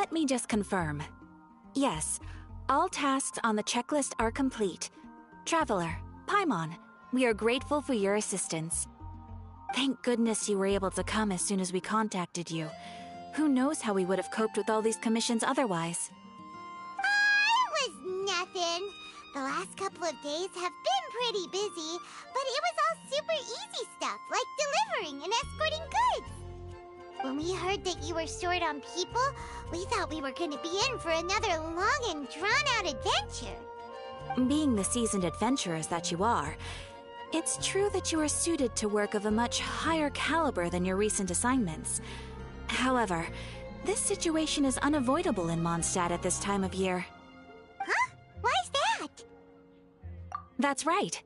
Let me just confirm. Yes, all tasks on the checklist are complete. Traveler, Paimon, we are grateful for your assistance. Thank goodness you were able to come as soon as we contacted you. Who knows how we would have coped with all these commissions otherwise? It was nothing. The last couple of days have been pretty busy, but it was all super easy stuff, like delivering and escorting goods. When we heard that you were short on people, we thought we were going to be in for another long and drawn-out adventure. Being the seasoned adventurers that you are, it's true that you are suited to work of a much higher caliber than your recent assignments. However, this situation is unavoidable in Mondstadt at this time of year. Huh? Why's that? That's right.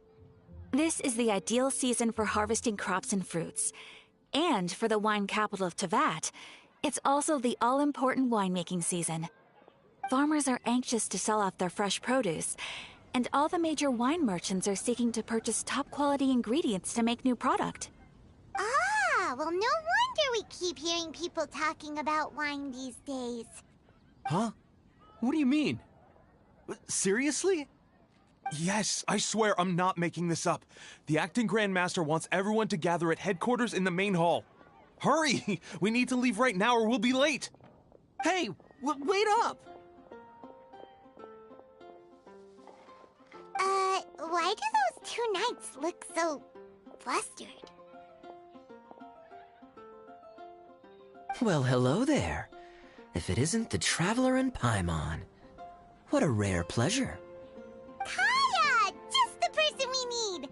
This is the ideal season for harvesting crops and fruits. And for the wine capital of Teyvat, it's also the all-important winemaking season. Farmers are anxious to sell off their fresh produce, and all the major wine merchants are seeking to purchase top-quality ingredients to make new product. Ah, well, no wonder we keep hearing people talking about wine these days. Huh? What do you mean? Seriously? Yes, I swear I'm not making this up. The acting Grand Master wants everyone to gather at headquarters in the main hall. Hurry! We need to leave right now or we'll be late! Hey, wait up! Why do those two knights look so flustered? Well, hello there. If it isn't the Traveler and Paimon. What a rare pleasure. Kaya! Just the person we need!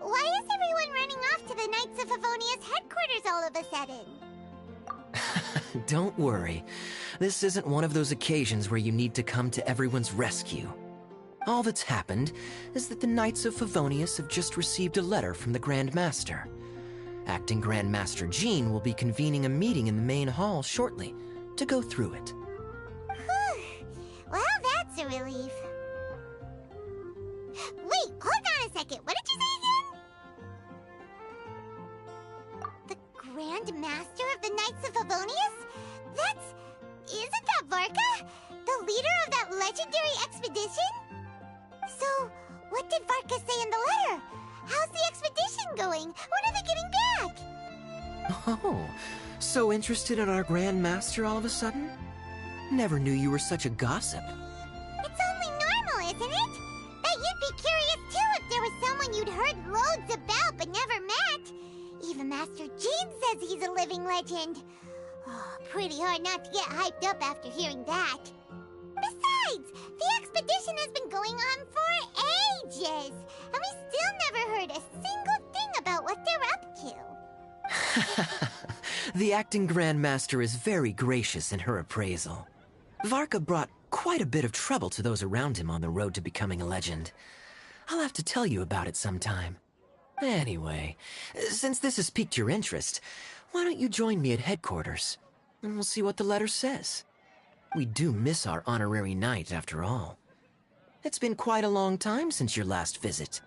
Why is everyone running off to the Knights of Favonia's headquarters all of a sudden? Don't worry. This isn't one of those occasions where you need to come to everyone's rescue. All that's happened is that the Knights of Favonius have just received a letter from the Grand Master. Acting Grand Master Jean will be convening a meeting in the main hall shortly to go through it. Whew. Well, that's a relief. Wait, hold on a second. What did you say again? The Grand Master of the Knights of Favonius? Isn't that Varka? The leader of that legendary expedition? So, what did Varka say in the letter? How's the expedition going? When are they getting back? Oh, so interested in our Grand Master all of a sudden? Never knew you were such a gossip. It's only normal, isn't it? Bet you'd be curious too if there was someone you'd heard loads about but never met. Even Master Jean says he's a living legend. Oh, pretty hard not to get hyped up after hearing that. Besides, the expedition has been going on for ages, and we still never heard a single thing about what they're up to. The acting Grand Master is very gracious in her appraisal. Varka brought quite a bit of trouble to those around him on the road to becoming a legend. I'll have to tell you about it sometime. Anyway, since this has piqued your interest, why don't you join me at headquarters, and we'll see what the letter says. We do miss our honorary knight, after all. It's been quite a long time since your last visit.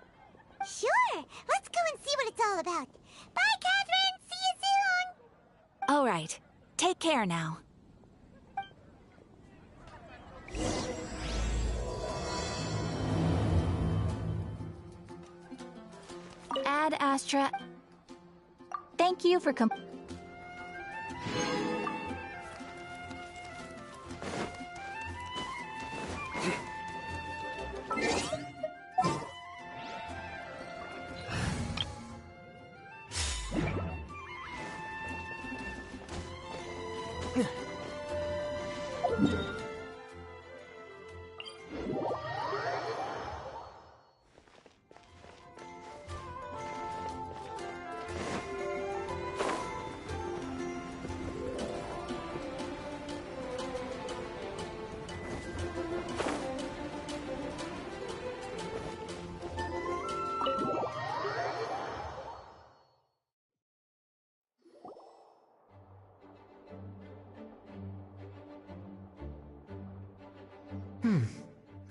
Sure, let's go and see what it's all about. Bye, Catherine! See you soon! All right. Take care now. Ad Astra. Thank you for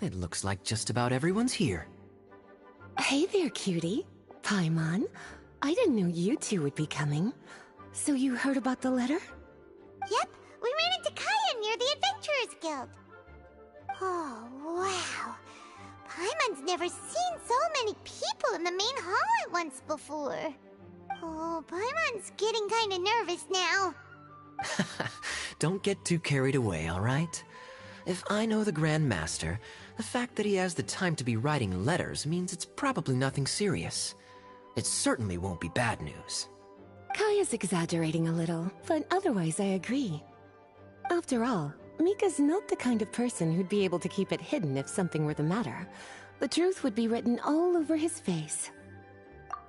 It looks like just about everyone's here. Hey there, cutie. Paimon. I didn't know you two would be coming. So you heard about the letter? Yep, we ran into Kaya near the Guild. Oh, wow. Paimon's never seen so many people in the main hall at once before. Oh, Paimon's getting kinda nervous now. Don't get too carried away, all right? If I know the Grand Master, the fact that he has the time to be writing letters means it's probably nothing serious. It certainly won't be bad news. Kaya's exaggerating a little, but otherwise I agree. After all, Mika's not the kind of person who'd be able to keep it hidden if something were the matter. The truth would be written all over his face.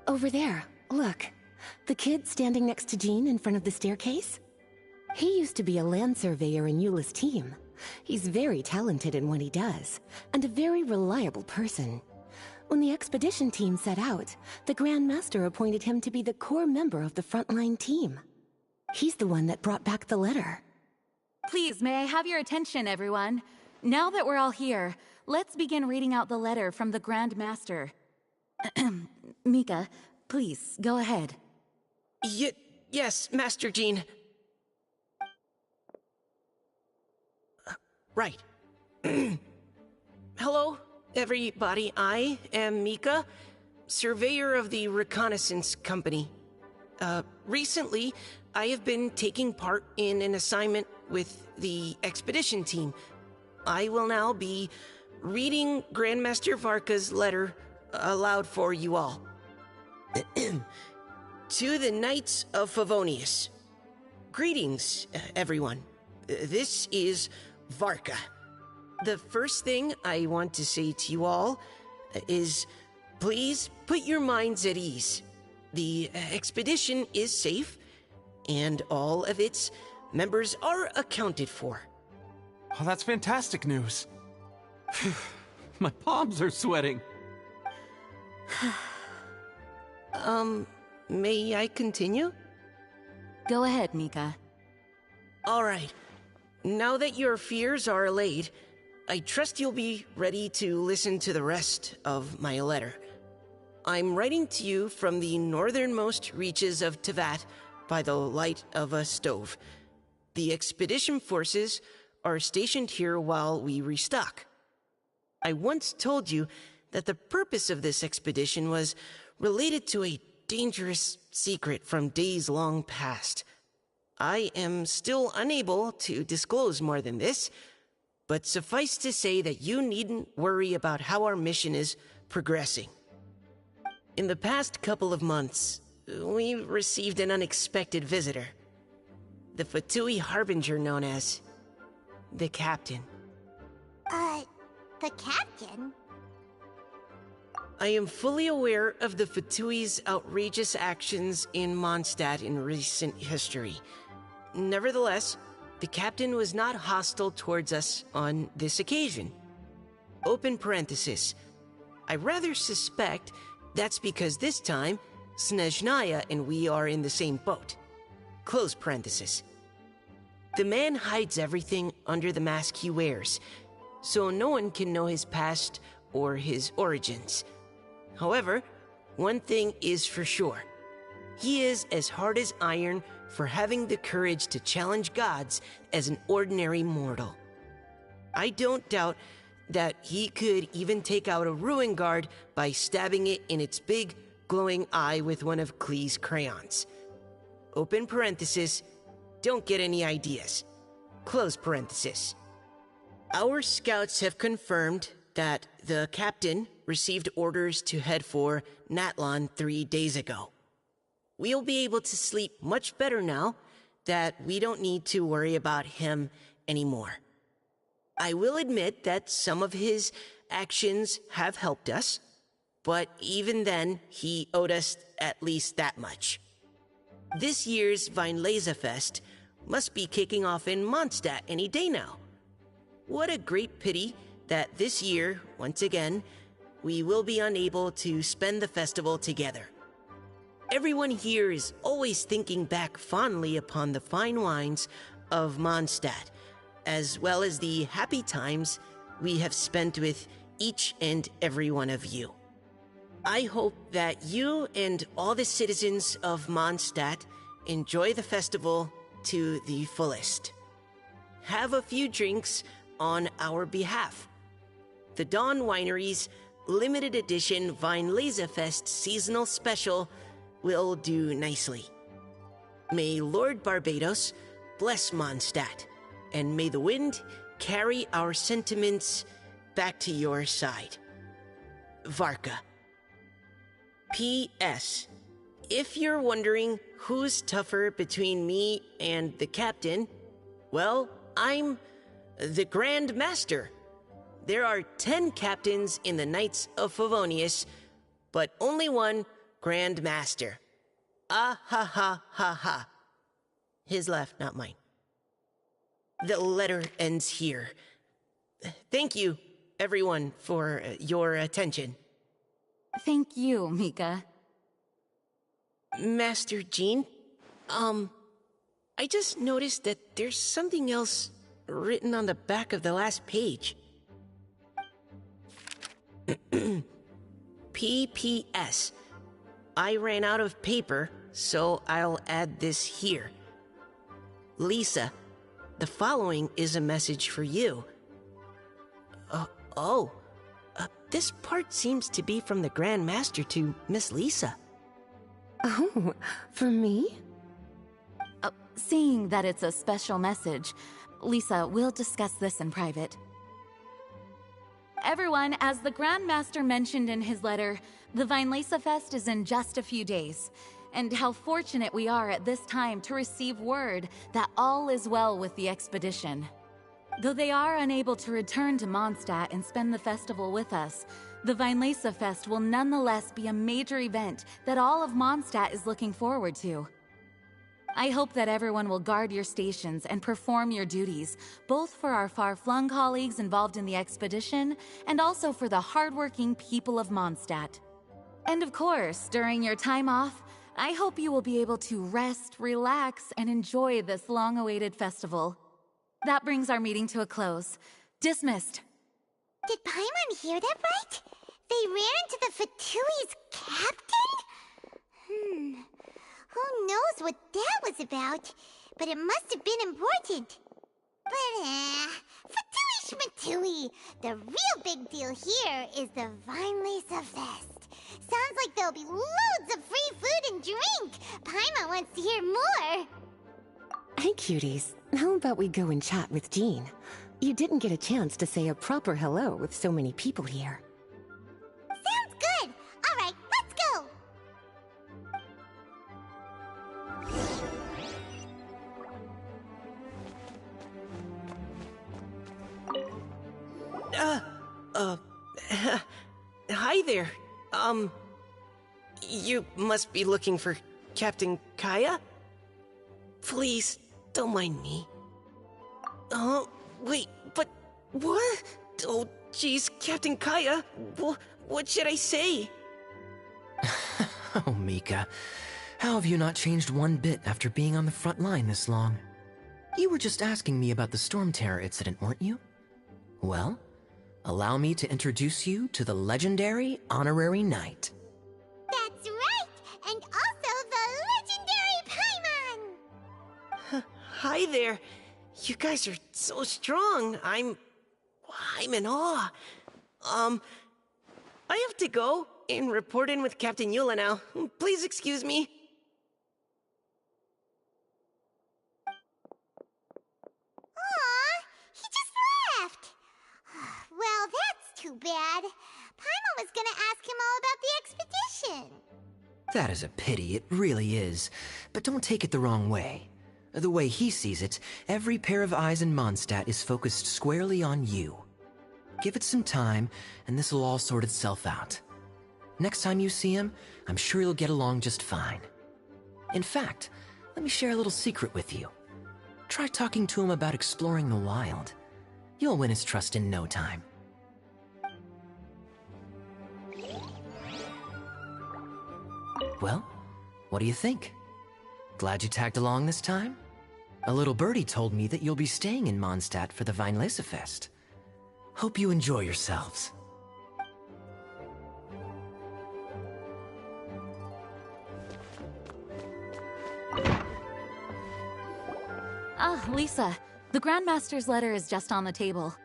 Over there, look. The kid standing next to Jean in front of the staircase? He used to be a land surveyor in Eula's team. He's very talented in what he does, and a very reliable person. When the expedition team set out, the Grand Master appointed him to be the core member of the frontline team. He's the one that brought back the letter. Please, may I have your attention, everyone? Now that we're all here, let's begin reading out the letter from the Grand Master. Mika, please, go ahead. Yes, Master Jean. Right. Hello, everybody. I am Mika, surveyor of the Reconnaissance Company. Recently, I have been taking part in an assignment with the expedition team. I will now be reading Grandmaster Varka's letter aloud for you all. To the Knights of Favonius. Greetings, everyone. This is Varka. The first thing I want to say to you all is please put your minds at ease. The expedition is safe, and all of its members are accounted for. Oh, that's fantastic news. My palms are sweating. May I continue? Go ahead, Mika. All right. Now that your fears are allayed, I trust you'll be ready to listen to the rest of my letter. I'm writing to you from the northernmost reaches of Tevat by the light of a stove. The expedition forces are stationed here while we restock. I once told you that the purpose of this expedition was related to a dangerous secret from days long past. I am still unable to disclose more than this, but suffice to say that you needn't worry about how our mission is progressing. In the past couple of months, we received an unexpected visitor. The Fatui Harbinger known as the Captain. The Captain? I am fully aware of the Fatui's outrageous actions in Mondstadt in recent history. Nevertheless, the Captain was not hostile towards us on this occasion. Open parenthesis. I rather suspect that's because this time, Snezhnaya and we are in the same boat. Close parenthesis. The man hides everything under the mask he wears, so no one can know his past or his origins. However, one thing is for sure. He is as hard as iron for having the courage to challenge gods as an ordinary mortal. I don't doubt that he could even take out a ruin guard by stabbing it in its big, glowing eye with one of Klee's crayons. Open parenthesis, don't get any ideas. Close parenthesis. Our scouts have confirmed that the Captain received orders to head for Natlon 3 days ago. We'll be able to sleep much better now that we don't need to worry about him anymore. I will admit that some of his actions have helped us, but even then, he owed us at least that much. This year's Weinlese Fest must be kicking off in Mondstadt any day now. What a great pity that this year, once again, we will be unable to spend the festival together. Everyone here is always thinking back fondly upon the fine wines of Mondstadt, as well as the happy times we have spent with each and every one of you. I hope that you and all the citizens of Mondstadt enjoy the festival to the fullest. Have a few drinks on our behalf. The Dawn Winery's limited edition Weinlesefest seasonal special will do nicely. May Lord Barbados bless Mondstadt, and may the wind carry our sentiments back to your side. Varka. P.S. If you're wondering who's tougher between me and the captain, well, I'm the Grand Master. There are 10 captains in the Knights of Favonius, but only one Grand Master. Ah ha ha ha ha. His laugh, not mine. The letter ends here. Thank you, everyone, for your attention. Thank you, Mika. Master Jean, I just noticed that there's something else written on the back of the last page. P.P.S. I ran out of paper, so I'll add this here. Lisa, the following is a message for you. This part seems to be from the Grand Master to Miss Lisa. Oh, for me? Seeing that it's a special message, Lisa, we'll discuss this in private. Everyone, as the Grand Master mentioned in his letter, the Weinlesefest is in just a few days. And how fortunate we are at this time to receive word that all is well with the expedition. Though they are unable to return to Mondstadt and spend the festival with us, the Weinlesefest will nonetheless be a major event that all of Mondstadt is looking forward to. I hope that everyone will guard your stations and perform your duties, both for our far-flung colleagues involved in the expedition and also for the hardworking people of Mondstadt. And of course, during your time off, I hope you will be able to rest, relax, and enjoy this long-awaited festival. That brings our meeting to a close. Dismissed. Did Paimon hear that right? They ran into the Fatui's captain? Who knows what that was about? But it must have been important. But, Fatui Schmatui! The real big deal here is the Weinlesefest. Sounds like there'll be loads of free food and drink. Paimon wants to hear more. Hey, cuties. How about we go and chat with Jean? You didn't get a chance to say a proper hello with so many people here. Sounds good. All right, let's go. Hi there. You must be looking for Captain Kaya? Please, don't mind me. Wait, but what? Oh, jeez, Captain Kaya, what should I say? Oh, Mika. How have you not changed one bit after being on the front line this long? You were just asking me about the Storm Terror incident, weren't you? Well, allow me to introduce you to the legendary Honorary Knight. That's right, and also the legendary Paimon! Hi there. You guys are so strong. I'm in awe. I have to go and report in with Captain Eula now. Please excuse me. Aw, he just left. Well, that's too bad. Paimon was gonna ask him all about the expedition. That is a pity, it really is. But don't take it the wrong way. The way he sees it, every pair of eyes in Mondstadt is focused squarely on you. Give it some time, and this will all sort itself out. Next time you see him, I'm sure you'll get along just fine. In fact, let me share a little secret with you. Try talking to him about exploring the wild. You'll win his trust in no time. Well, what do you think? Glad you tagged along this time? A little birdie told me that you'll be staying in Mondstadt for the Weinlesefest. Hope you enjoy yourselves. Ah, Lisa, the Grandmaster's letter is just on the table.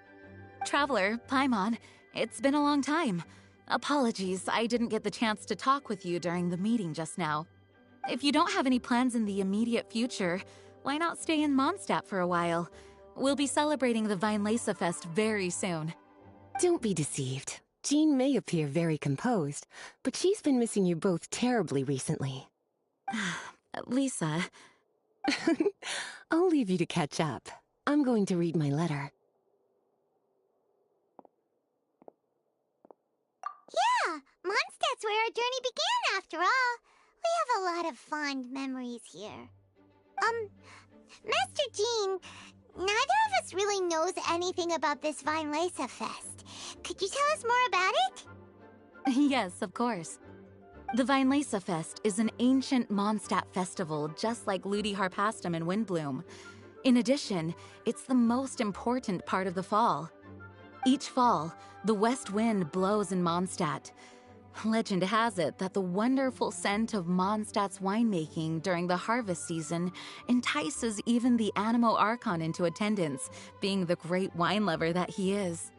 Traveler, Paimon, it's been a long time. Apologies, I didn't get the chance to talk with you during the meeting just now. If you don't have any plans in the immediate future, why not stay in Mondstadt for a while? We'll be celebrating the Vinelesa Fest very soon. Don't be deceived. Jean may appear very composed, but she's been missing you both terribly recently. Lisa. I'll leave you to catch up. I'm going to read my letter. Yeah, Mondstadt's where our journey began after all. We have a lot of fond memories here. Master Jean, neither of us really knows anything about this Vinelesa Fest. Could you tell us more about it? Yes, of course. The Vinelesa Fest is an ancient Mondstadt festival just like Ludi Harpastum and Windbloom. In addition, it's the most important part of the fall. Each fall, the west wind blows in Mondstadt. Legend has it that the wonderful scent of Mondstadt's winemaking during the harvest season entices even the Animo Archon into attendance, being the great wine lover that he is.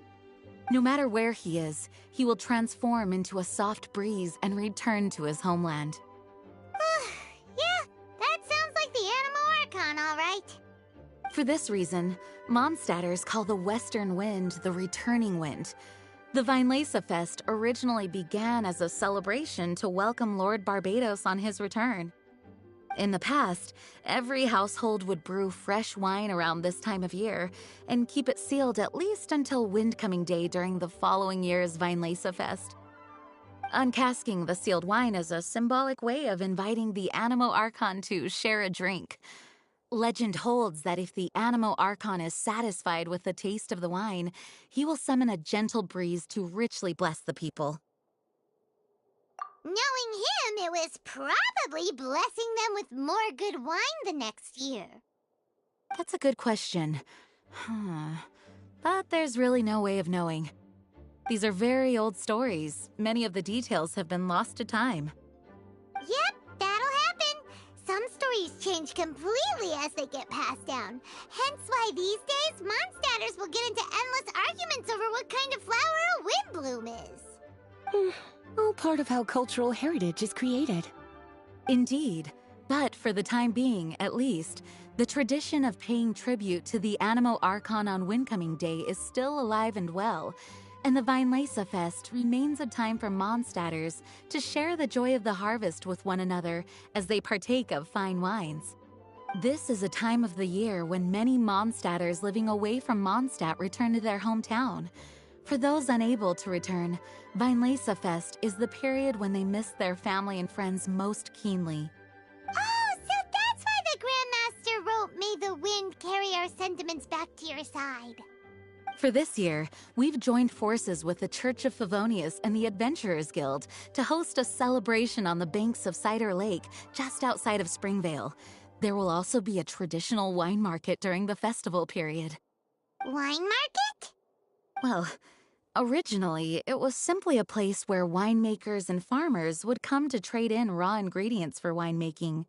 No matter where he is, he will transform into a soft breeze and return to his homeland. Yeah, that sounds like the Animo Archon, all right. For this reason, Mondstadters call the western wind the returning wind. The Vinelesa Fest originally began as a celebration to welcome Lord Barbados on his return. In the past, every household would brew fresh wine around this time of year and keep it sealed at least until Windcoming Day during the following year's Vinelesa Fest. Uncasking the sealed wine is a symbolic way of inviting the Animo Archon to share a drink. Legend holds that if the Animo Archon is satisfied with the taste of the wine, he will summon a gentle breeze to richly bless the people. Knowing him, it was probably blessing them with more good wine the next year. That's a good question. But there's really no way of knowing. These are very old stories. Many of the details have been lost to time. Yep, that'll happen. Some stories change completely as they get passed down. Hence why these days, Mondstadters will get into endless arguments over what kind of flower a windbloom is. All part of how cultural heritage is created. Indeed. But for the time being, at least, the tradition of paying tribute to the Animo Archon on Windcoming Day is still alive and well, and the Vinelesa Fest remains a time for Mondstadters to share the joy of the harvest with one another as they partake of fine wines. This is a time of the year when many Mondstadters living away from Mondstadt return to their hometown. For those unable to return, Vinelesa Fest is the period when they miss their family and friends most keenly. Oh, so that's why the Grandmaster wrote, "May the wind carry our sentiments back to your side." For this year, we've joined forces with the Church of Favonius and the Adventurers Guild to host a celebration on the banks of Cider Lake, just outside of Springvale. There will also be a traditional wine market during the festival period. Wine market? Well, originally, it was simply a place where winemakers and farmers would come to trade in raw ingredients for winemaking.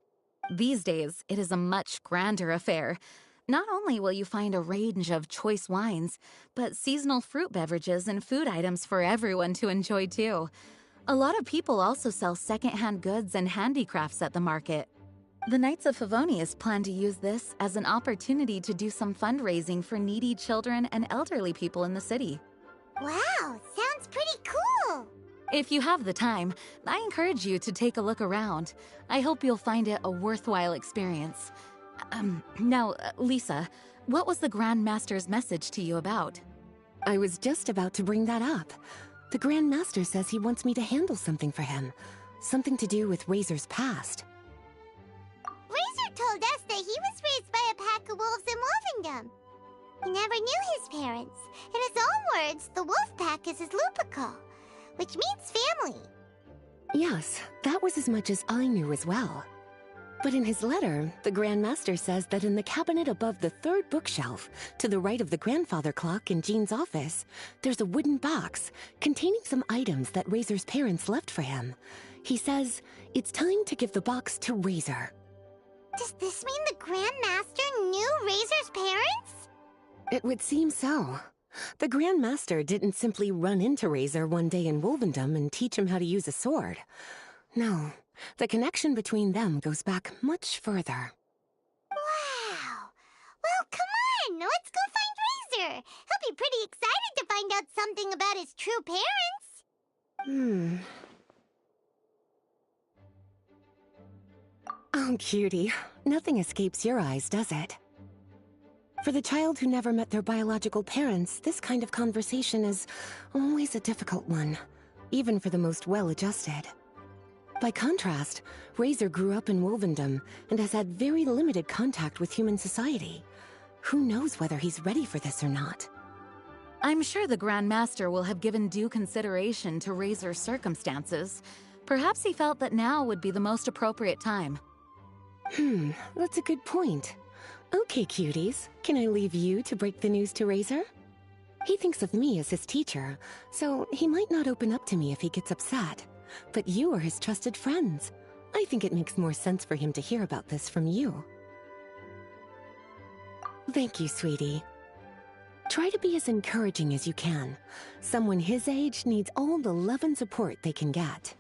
These days, it is a much grander affair. Not only will you find a range of choice wines, but seasonal fruit beverages and food items for everyone to enjoy too. A lot of people also sell secondhand goods and handicrafts at the market. The Knights of Favonius plan to use this as an opportunity to do some fundraising for needy children and elderly people in the city. Wow, sounds pretty cool. If you have the time, I encourage you to take a look around. I hope you'll find it a worthwhile experience. Now, Lisa, what was the Grand Master's message to you about? I was just about to bring that up. The Grand Master says he wants me to handle something for him. Something to do with Razor's past. Razor told us that he was raised by a pack of wolves in Wolvendom. He never knew his parents. In his own words, the wolf pack is his lupical, which means family. Yes, that was as much as I knew as well. But in his letter, the Grand Master says that in the cabinet above the third bookshelf, to the right of the grandfather clock in Jean's office, there's a wooden box containing some items that Razor's parents left for him. He says it's time to give the box to Razor. Does this mean the Grand Master knew Razor's parents? It would seem so. The Grand Master didn't simply run into Razor one day in Wolvendom and teach him how to use a sword. No, the connection between them goes back much further. Wow! Well, come on! Let's go find Razor! He'll be pretty excited to find out something about his true parents! Oh, cutie. Nothing escapes your eyes, does it? For the child who never met their biological parents, this kind of conversation is always a difficult one, even for the most well-adjusted. By contrast, Razor grew up in Wolvendom and has had very limited contact with human society. Who knows whether he's ready for this or not? I'm sure the Grand Master will have given due consideration to Razor's circumstances. Perhaps he felt that now would be the most appropriate time. That's a good point. Okay, cuties, can I leave you to break the news to Razor? He thinks of me as his teacher, so he might not open up to me if he gets upset. But you are his trusted friends. I think it makes more sense for him to hear about this from you. Thank you, sweetie. Try to be as encouraging as you can. Someone his age needs all the love and support they can get.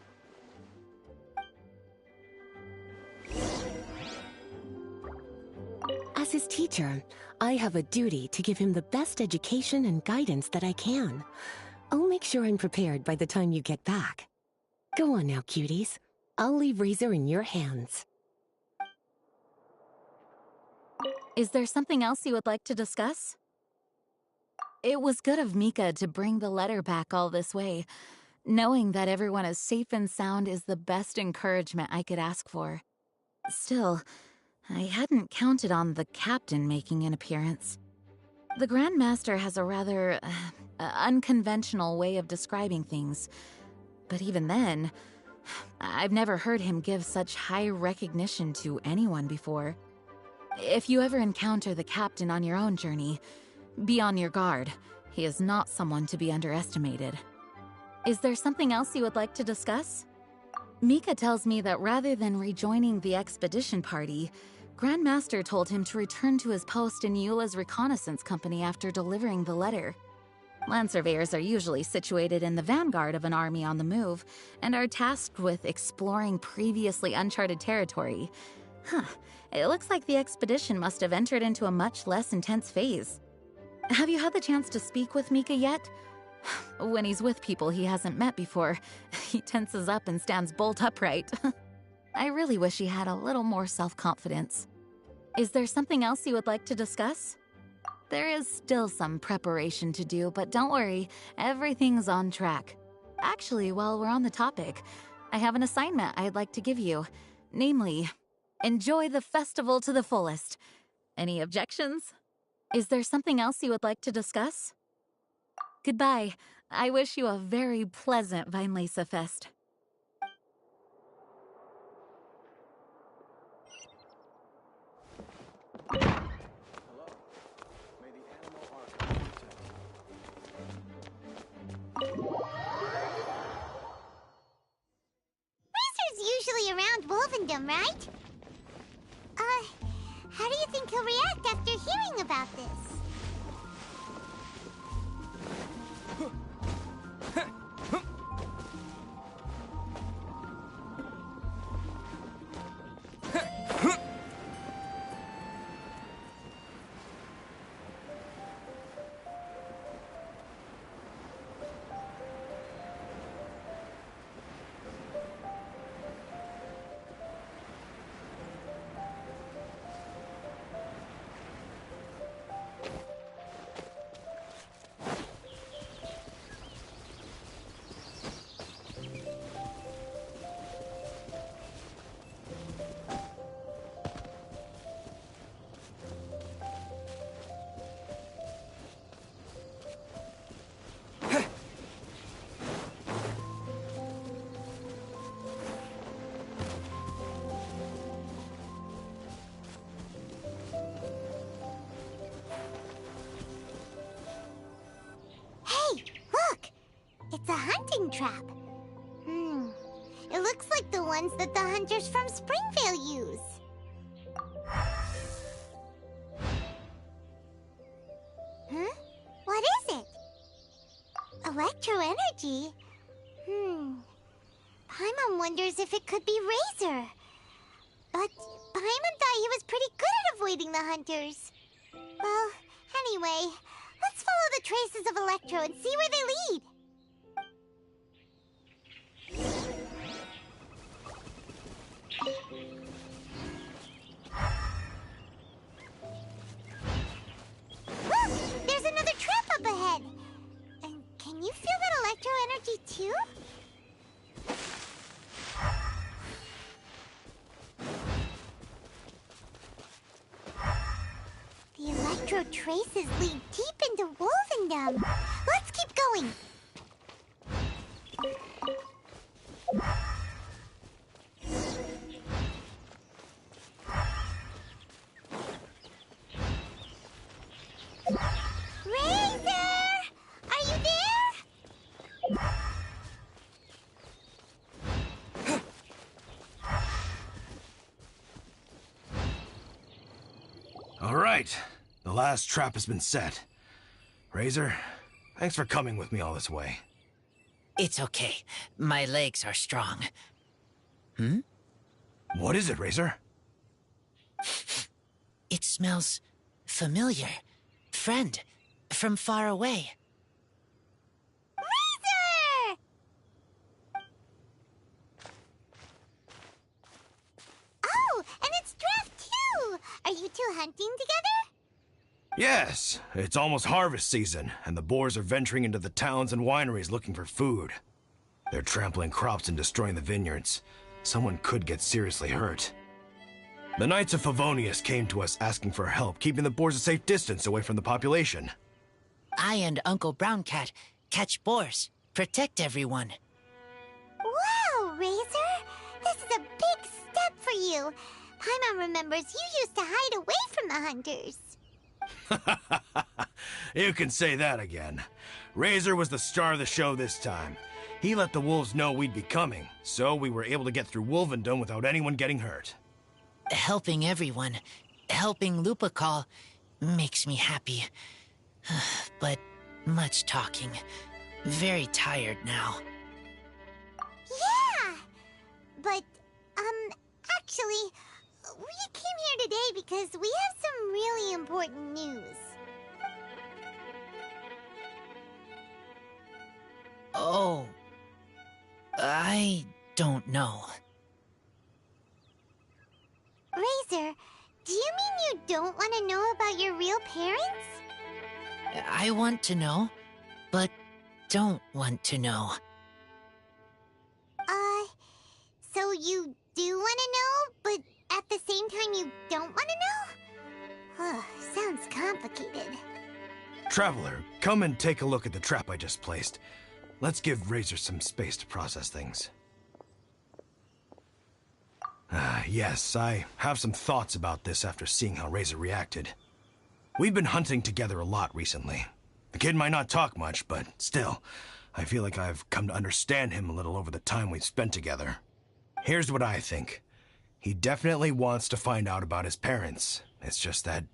As his teacher, I have a duty to give him the best education and guidance that I can. I'll make sure I'm prepared by the time you get back. Go on now, cuties. I'll leave Razor in your hands. Is there something else you would like to discuss? It was good of Mika to bring the letter back all this way. Knowing that everyone is safe and sound is the best encouragement I could ask for. Still, I hadn't counted on the captain making an appearance. The Grand Master has a rather unconventional way of describing things. But even then, I've never heard him give such high recognition to anyone before. If you ever encounter the captain on your own journey, be on your guard. He is not someone to be underestimated. Is there something else you would like to discuss? Mika tells me that rather than rejoining the expedition party, Grand Master told him to return to his post in Eula's reconnaissance company after delivering the letter. Land surveyors are usually situated in the vanguard of an army on the move, and are tasked with exploring previously uncharted territory. It looks like the expedition must have entered into a much less intense phase. Have you had the chance to speak with Mika yet? When he's with people he hasn't met before, he tenses up and stands bolt upright. I really wish he had a little more self-confidence. Is there something else you would like to discuss? There is still some preparation to do, but don't worry, everything's on track. Actually, while we're on the topic, I have an assignment I'd like to give you. Namely, enjoy the festival to the fullest. Any objections? Is there something else you would like to discuss? Goodbye. I wish you a very pleasant Vinelesa Fest. Razor's usually around Wolvendom, right? How do you think he'll react after hearing about this? It's a hunting trap. It looks like the ones that the hunters from Springvale use. Huh? What is it? Electro energy? Paimon wonders if it could be Razor. But Paimon thought he was pretty good at avoiding the hunters. Well, anyway, let's follow the traces of Electro and see where they lead. Look! There's another trap up ahead! And can you feel that electro energy too? The electro traces lead deep into Wolvendom. Let's keep going! All right, the last trap has been set. Razor, thanks for coming with me all this way. It's okay. My legs are strong. What is it, Razor? It smells familiar. Friend, from far away. Razor! Oh, and it's Draft too! Are you two hunting together? Yes, it's almost harvest season, and the boars are venturing into the towns and wineries looking for food. They're trampling crops and destroying the vineyards. Someone could get seriously hurt. The Knights of Favonius came to us asking for help keeping the boars a safe distance away from the population. I and Uncle Brown Cat catch boars, protect everyone. Wow, Razor! This is a big step for you. Paimon remembers you used to hide away from the hunters. You can say that again. Razor was the star of the show this time. He let the wolves know we'd be coming, so we were able to get through Wolvendom without anyone getting hurt. Helping everyone, helping Lupical, makes me happy. But much talking. Very tired now. Yeah! But, actually, we came here today because we have some really important news. Oh, I don't know. Razor, do you mean you don't want to know about your real parents? I want to know, but don't want to know. So you do want to know, but at the same time you don't want to know? Sounds complicated. Traveler, come and take a look at the trap I just placed. Let's give Razor some space to process things. Yes, I have some thoughts about this after seeing how Razor reacted. We've been hunting together a lot recently. The kid might not talk much, but still, I feel like I've come to understand him a little over the time we've spent together. Here's what I think. He definitely wants to find out about his parents. It's just that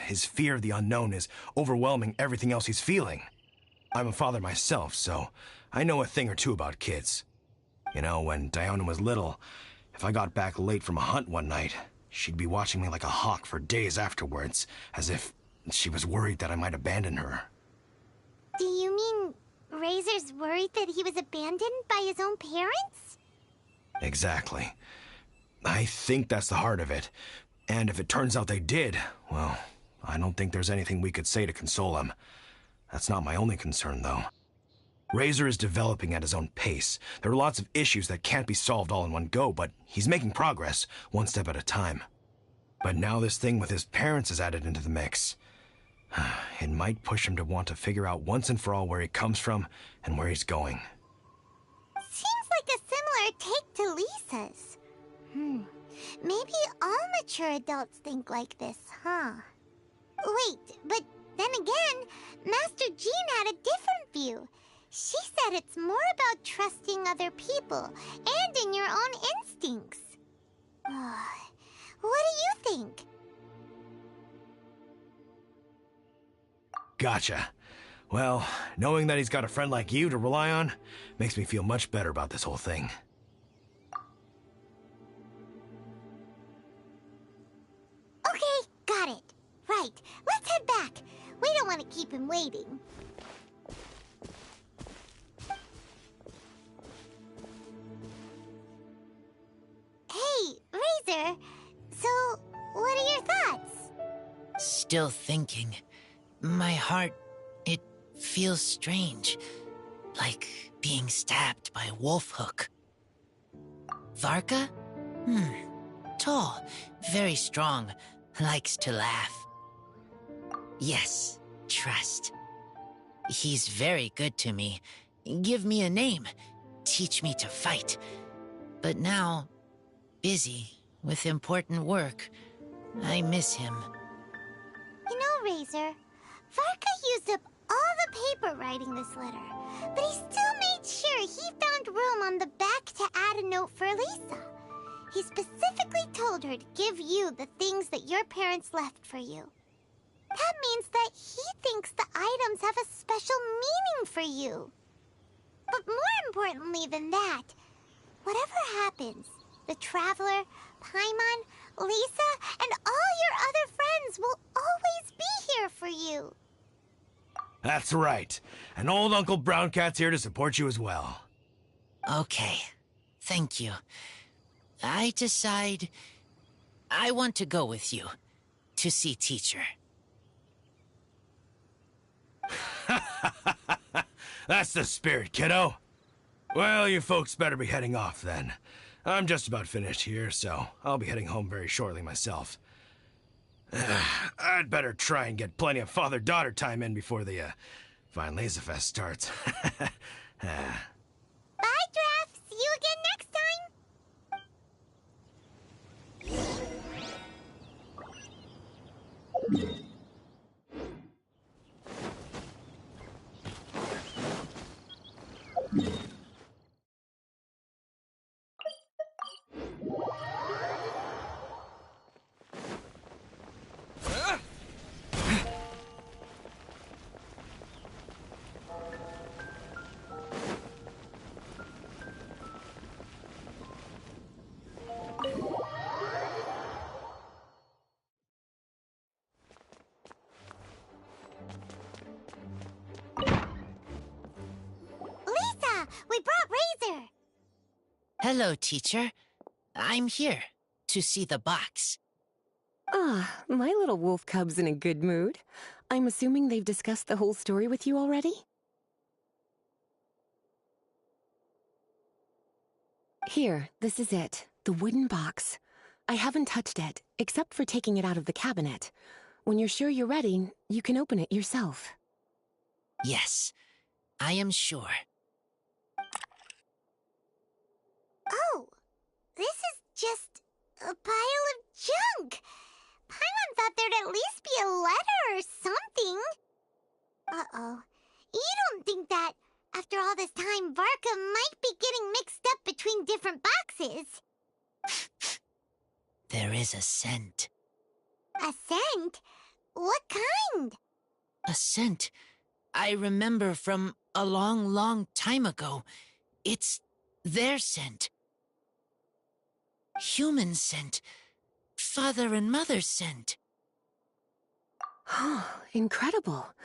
his fear of the unknown is overwhelming everything else he's feeling. I'm a father myself, so I know a thing or two about kids. You know, when Diona was little, if I got back late from a hunt one night, she'd be watching me like a hawk for days afterwards, as if she was worried that I might abandon her. Do you mean Razor's worried that he was abandoned by his own parents? Exactly. I think that's the heart of it. And if it turns out they did, well, I don't think there's anything we could say to console him. That's not my only concern, though. Razor is developing at his own pace. There are lots of issues that can't be solved all in one go, but he's making progress, one step at a time. But now this thing with his parents is added into the mix. It might push him to want to figure out once and for all where he comes from and where he's going. Seems like a similar take to Lisa's. Maybe all mature adults think like this, huh? Wait, but then again, Master Jean had a different view. She said it's more about trusting other people and in your own instincts. What do you think? Gotcha. Well, knowing that he's got a friend like you to rely on makes me feel much better about this whole thing. Okay, got it. Right, let's head back. We don't want to keep him waiting. Hey, Razor. So, what are your thoughts? Still thinking. My heart, it feels strange. Like being stabbed by a wolf hook. Varka? Tall, very strong, likes to laugh. Yes, trust. He's very good to me. Give me a name, teach me to fight. But now, busy with important work, I miss him. You know, Razor, Varka used up all the paper writing this letter, but he still made sure he found room on the back to add a note for Lisa. He specifically told her to give you the things that your parents left for you. That means that he thinks the items have a special meaning for you. But more importantly than that, whatever happens, the Traveler, Paimon, Lisa, and all your other friends will always be here for you. That's right. And old Uncle Brown Cat's here to support you as well. Okay, thank you. I decide I want to go with you to see teacher. That's the spirit, kiddo. Well, you folks better be heading off then. I'm just about finished here, so I'll be heading home very shortly myself. I'd better try and get plenty of father-daughter time in before the Fine Laser Fest starts. Bye, Draft. See you again next time. We brought Razor! Hello, teacher. I'm here to see the box. Ah, my little wolf cub's in a good mood. I'm assuming they've discussed the whole story with you already? Here, this is it. The wooden box. I haven't touched it, except for taking it out of the cabinet. When you're sure you're ready, you can open it yourself. Yes, I am sure. Oh, this is just a pile of junk. Paimon thought there'd at least be a letter or something. Uh-oh. You don't think that, after all this time, Varka might be getting mixed up between different boxes? There is a scent. A scent? What kind? A scent I remember from a long, long time ago. It's their scent. Human scent. Father and mother's scent. Oh, incredible.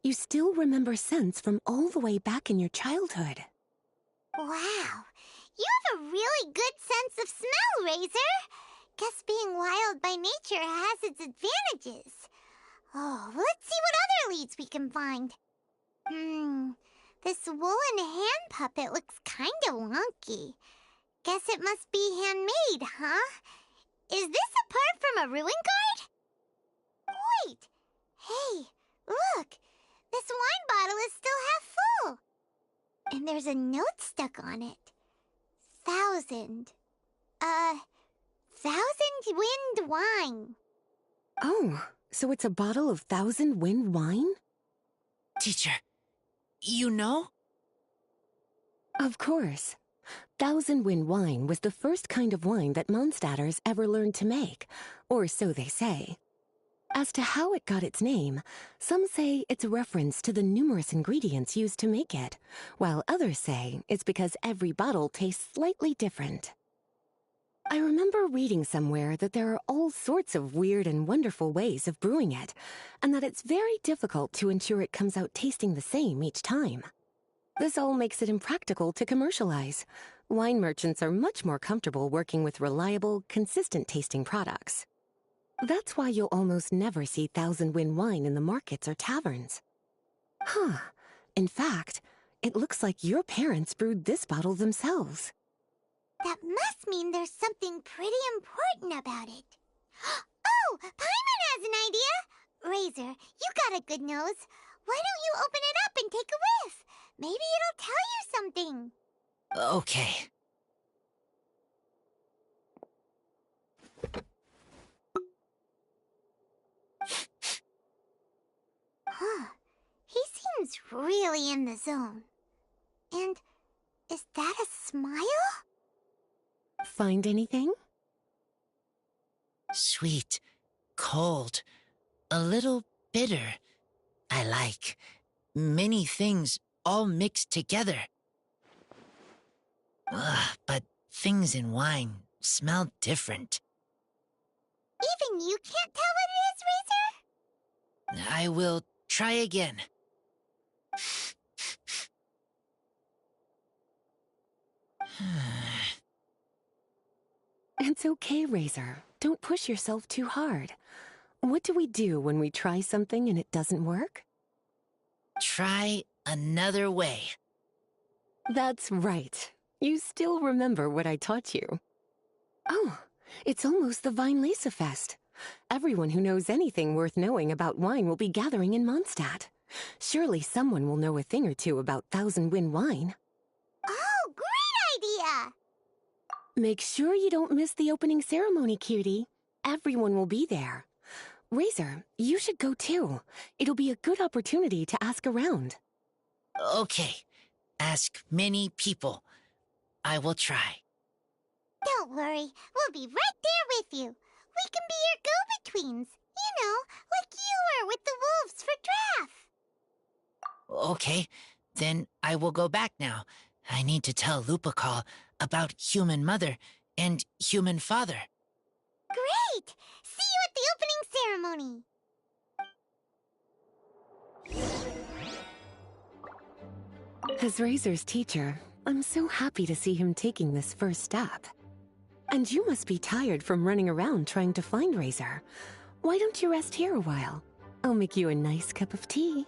You still remember scents from all the way back in your childhood. Wow. You have a really good sense of smell, Razor. Guess being wild by nature has its advantages. Oh, let's see what other leads we can find. This woolen hand puppet looks kinda wonky. Guess it must be handmade, huh? Is this a part from a ruin guard? Wait! Hey, look! This wine bottle is still half full! And there's a note stuck on it. 1,000 wind wine. Oh, so it's a bottle of 1,000 wind wine? Teacher, you know? Of course. 1,000 wind wine was the first kind of wine that Mondstadters ever learned to make, or so they say. As to how it got its name, some say it's a reference to the numerous ingredients used to make it, while others say it's because every bottle tastes slightly different. I remember reading somewhere that there are all sorts of weird and wonderful ways of brewing it, and that it's very difficult to ensure it comes out tasting the same each time. This all makes it impractical to commercialize. Wine merchants are much more comfortable working with reliable, consistent-tasting products. That's why you'll almost never see Thousand Wind wine in the markets or taverns. Huh. In fact, it looks like your parents brewed this bottle themselves. That must mean there's something pretty important about it. Oh, Paimon has an idea! Razor, you got a good nose. Why don't you open it up and take a whiff? Maybe it'll tell you something. Okay. Huh. He seems really in the zone. And is that a smile? Find anything? Sweet, cold, a little bitter. I like many things all mixed together. But things in wine smell different. Even you can't tell what it is, Razor? I will try again. It's okay, Razor. Don't push yourself too hard. What do we do when we try something and it doesn't work? Try another way. That's right. You still remember what I taught you. Oh, it's almost the Vine Lisa Fest. Everyone who knows anything worth knowing about wine will be gathering in Mondstadt. Surely someone will know a thing or two about Thousand Wind wine. Oh, great idea! Make sure you don't miss the opening ceremony, cutie. Everyone will be there. Razor, you should go too. It'll be a good opportunity to ask around. Okay. Ask many people. I will try. Don't worry, we'll be right there with you. We can be your go-betweens. You know, like you were with the wolves for Draff. Okay, then I will go back now. I need to tell Lupacall about Human Mother and Human Father. Great! See you at the opening ceremony. As Razor's teacher, I'm so happy to see him taking this first step. And you must be tired from running around trying to find Razor. Why don't you rest here a while? I'll make you a nice cup of tea.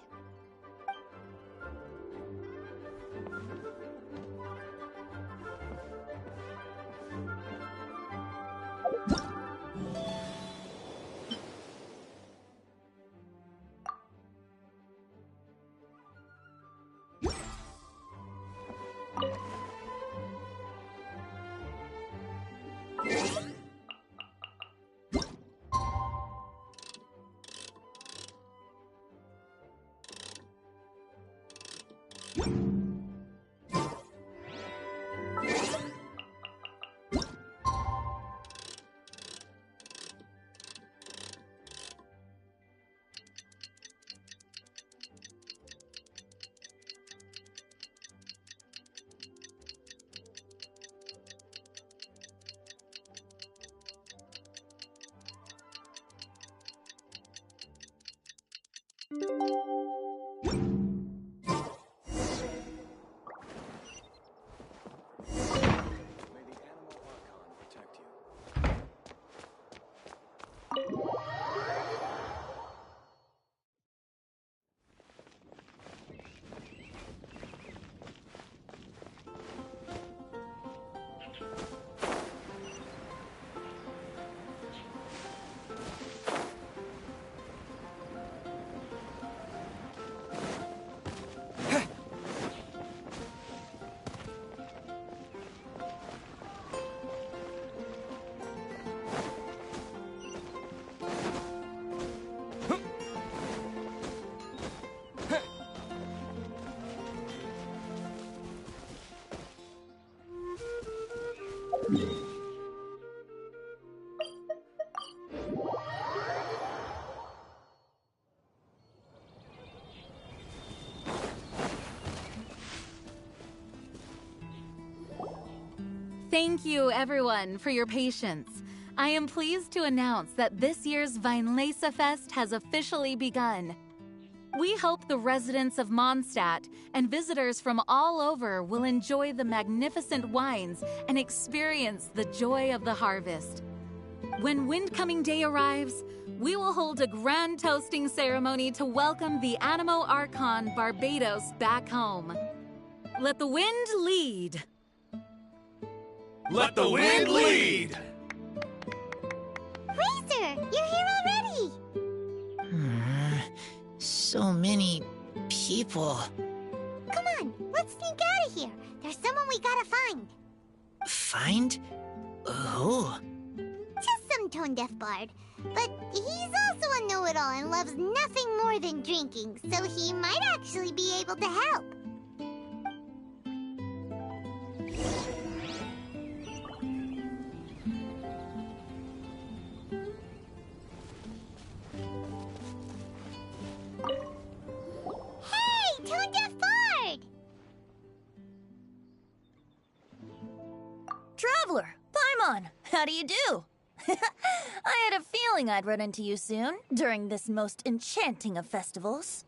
Thank you, everyone, for your patience. I am pleased to announce that this year's Weinlese Fest has officially begun. We hope the residents of Mondstadt and visitors from all over will enjoy the magnificent wines and experience the joy of the harvest. When Windcoming Day arrives, we will hold a grand toasting ceremony to welcome the Animo Archon Barbados back home. Let the wind lead. Let the wind lead! Razor, you're here already! So many people. Come on, let's sneak out of here. There's someone we gotta find. Find? Who? Just some tone-deaf bard. But he's also a know-it-all and loves nothing more than drinking, so he might actually be able to help. Hey, tone-deaf bard! Traveler, Paimon, how do you do? I had a feeling I'd run into you soon, during this most enchanting of festivals.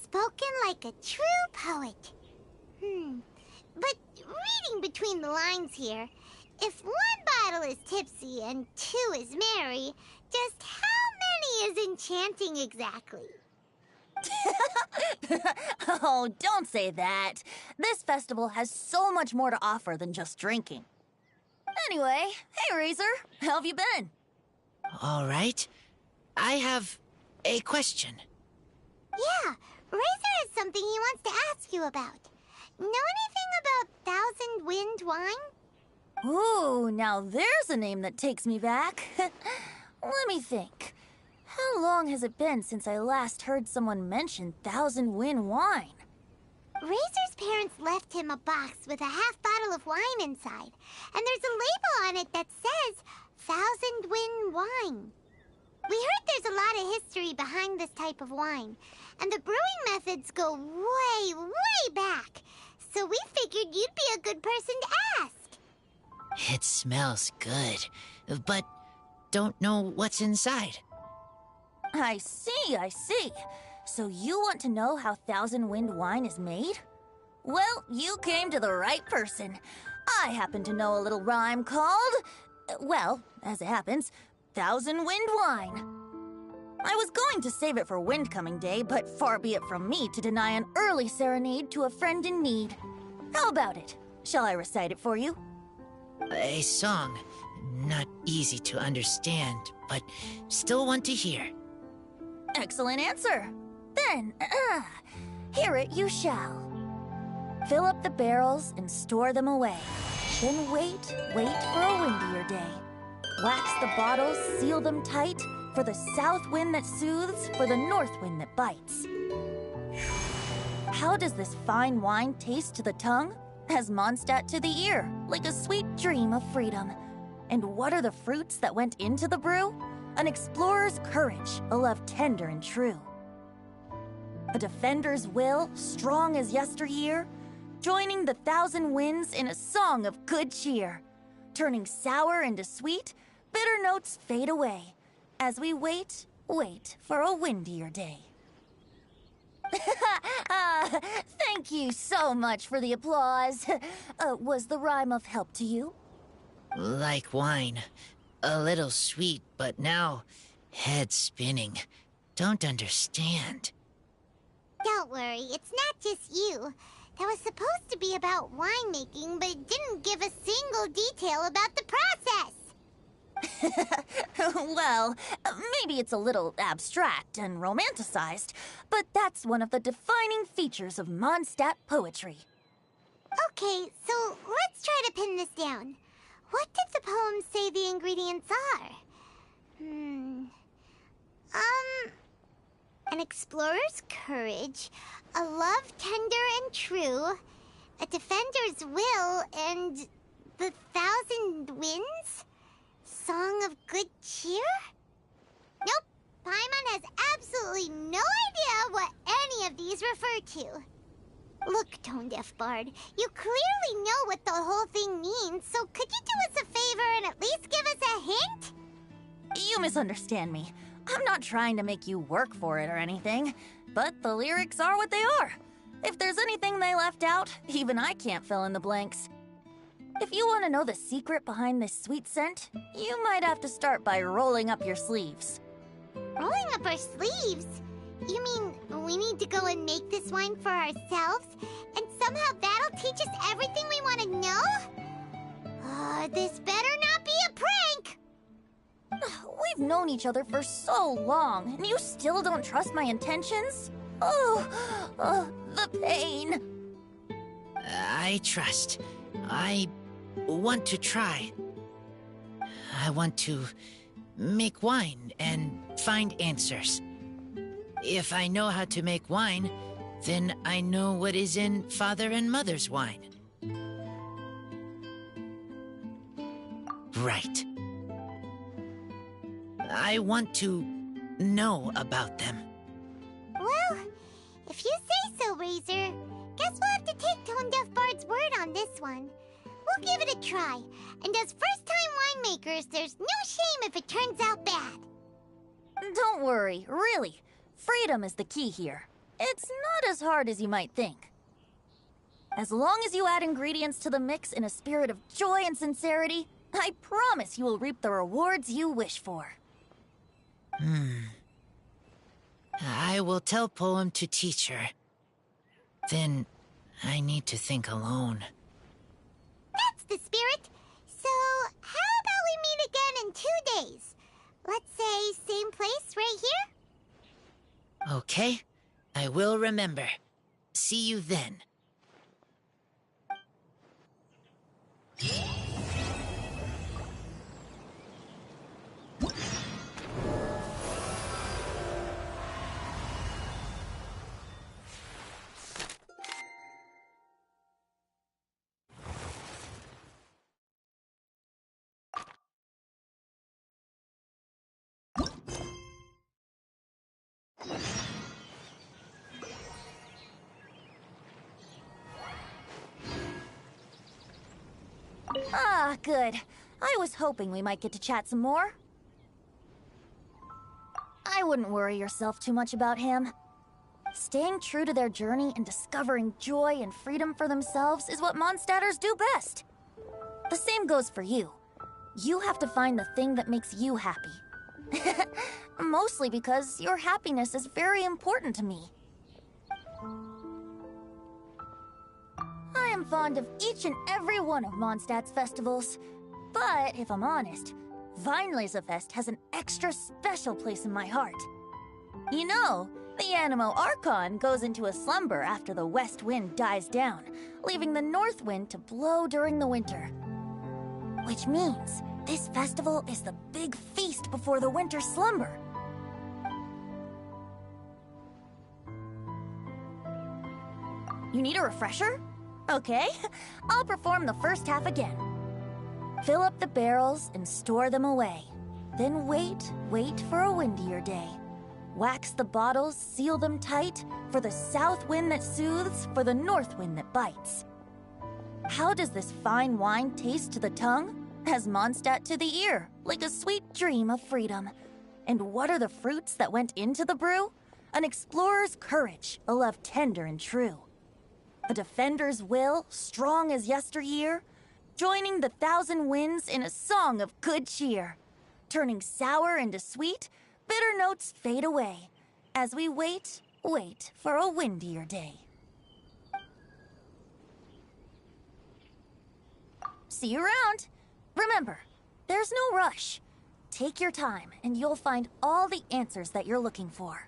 Spoken like a true poet. But reading between the lines here, if one bottle is tipsy and two is merry, just how many is enchanting exactly? Oh, don't say that. This festival has so much more to offer than just drinking. Anyway, hey Razor, how have you been? All right. I have a question. Yeah, Razor has something he wants to ask you about. Know anything about Thousand Wind wine? Ooh, now there's a name that takes me back. Let me think. How long has it been since I last heard someone mention Thousand Wind wine? Razor's parents left him a box with a half bottle of wine inside, and there's a label on it that says Thousand Wind wine. We heard there's a lot of history behind this type of wine, and the brewing methods go way, way back, so we figured you'd be a good person to ask. It smells good, but don't know what's inside. I see. So you want to know how Thousand Wind wine is made? Well, you came to the right person. I happen to know a little rhyme called, well, as it happens, Thousand Wind wine. I was going to save it for Windcoming Day, but far be it from me to deny an early serenade to a friend in need. How about it? Shall I recite it for you? A song. Not easy to understand, but still want to hear. Excellent answer. Then, hear it you shall. Fill up the barrels and store them away. Then wait for a windier day. Wax the bottles, seal them tight, for the south wind that soothes, for the north wind that bites. How does this fine wine taste to the tongue? As Mondstadt to the ear, like a sweet dream of freedom. And what are the fruits that went into the brew? An explorer's courage, a love tender and true. A defender's will, strong as yesteryear, joining the thousand winds in a song of good cheer. Turning sour into sweet, bitter notes fade away, as we wait for a windier day. Thank you so much for the applause. Was the rhyme of help to you? Like wine. A little sweet, but now head spinning. Don't understand. Don't worry, it's not just you. That was supposed to be about winemaking, but it didn't give a single detail about the process. Well, maybe it's a little abstract and romanticized, but that's one of the defining features of Mondstadt poetry. Okay, so let's try to pin this down. What did the poem say the ingredients are? An explorer's courage, a love tender and true, a defender's will, and the thousand winds? Song of good cheer? Nope, Paimon has absolutely no idea what any of these refer to. Look, Tone Deaf Bard, you clearly know what the whole thing means, so could you do us a favor and at least give us a hint? You misunderstand me. I'm not trying to make you work for it or anything, but the lyrics are what they are. If there's anything they left out, even I can't fill in the blanks. If you want to know the secret behind this sweet scent, you might have to start by rolling up your sleeves. Rolling up our sleeves? You mean we need to go and make this wine for ourselves? And somehow that'll teach us everything we want to know? This better not be a prank! We've known each other for so long, and you still don't trust my intentions? Oh, the pain. I trust. I want to try. I want to make wine and find answers. If I know how to make wine, then I know what is in Father and Mother's wine. Right. I want to know about them. Well, if you say so, Razor, guess we'll have to take Tone Deaf Bard's word on this one. We'll give it a try, and as first-time winemakers, there's no shame if it turns out bad. Don't worry, really. Freedom is the key here. It's not as hard as you might think. As long as you add ingredients to the mix in a spirit of joy and sincerity, I promise you will reap the rewards you wish for. I will tell Poem to teach her. Then I need to think alone. That's the spirit. So, how about we meet again in 2 days? Let's say same place right here? Okay, I will remember. See you then. Ah, good. I was hoping we might get to chat some more. I wouldn't worry yourself too much about him. Staying true to their journey and discovering joy and freedom for themselves is what Mondstadters do best. The same goes for you. You have to find the thing that makes you happy. Mostly because your happiness is very important to me. I am fond of each and every one of Mondstadt's festivals. But if I'm honest, Weinlesefest has an extra special place in my heart. You know, the Animo Archon goes into a slumber after the west wind dies down, leaving the north wind to blow during the winter. Which means this festival is the big feast before the winter slumber. You need a refresher? Okay, I'll perform the first half again. Fill up the barrels and store them away. Then wait for a windier day. Wax the bottles, seal them tight, for the south wind that soothes, for the north wind that bites. How does this fine wine taste to the tongue? As Mondstadt to the ear, like a sweet dream of freedom. And what are the fruits that went into the brew? An explorer's courage, a love tender and true. A defender's will, strong as yesteryear, joining the thousand winds in a song of good cheer. Turning sour into sweet, bitter notes fade away, as we wait for a windier day. See you around. Remember, there's no rush. Take your time, and you'll find all the answers that you're looking for.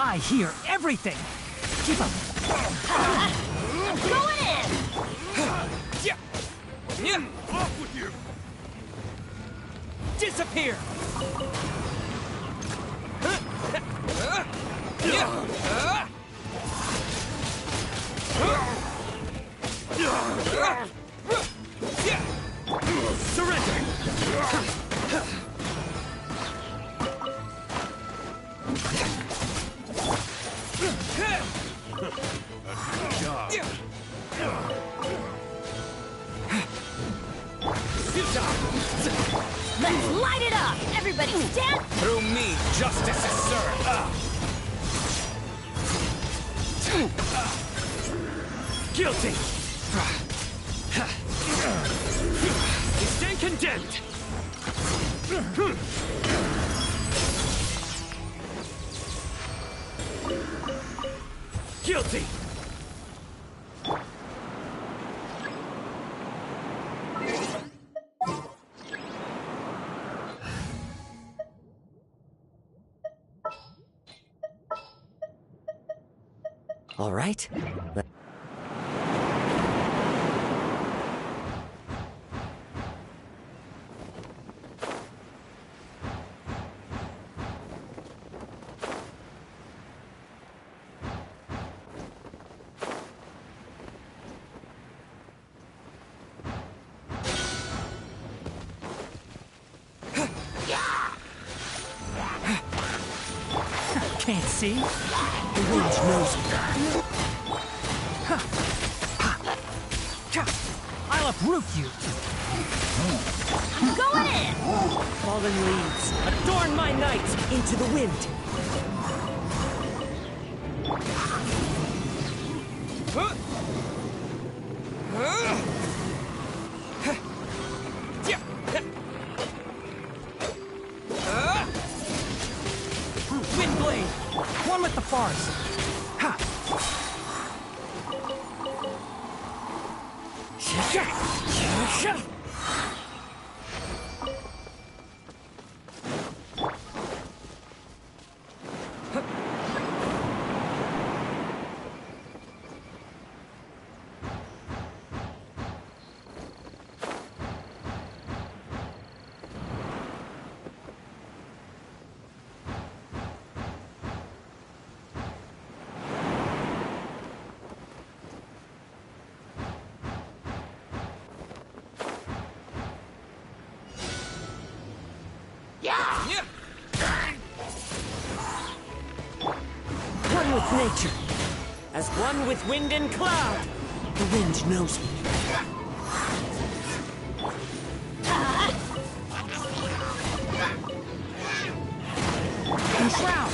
I hear everything! Keep up! I'm going in! Off with you! Disappear! Surrender! Let's light it up! Everybody stand! Through me, justice is served! Guilty! You stand condemned! Guilty! All right. Can't see? The wind knows me. I'll uproot you! I'm going in! Fallen leaves, adorn my night into the wind! Windblade! One with the forest! Ha! One with nature, as one with wind and cloud. The wind knows me. Enshroud!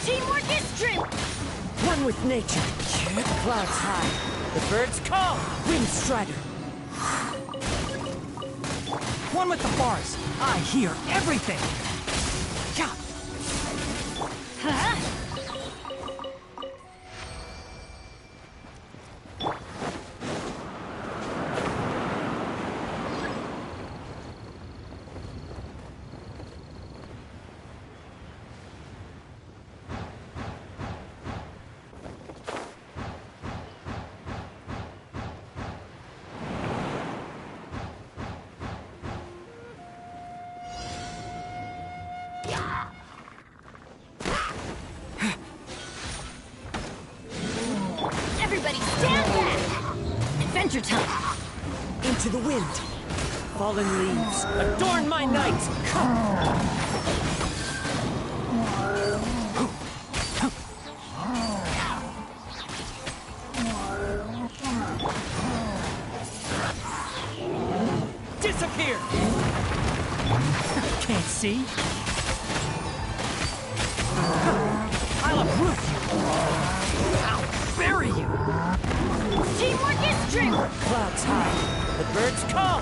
Teamwork is strength! One with nature. Clouds high. The birds call. Wind strider. One with the forest. I hear everything. Yeah. Huh? Everybody stand back! Adventure time! Into the wind. Fallen leaves. Adorn my night. Disappear! Can't see? I'll uproot you! I'll bury you! Teamwork is strength! Clouds high. The birds call.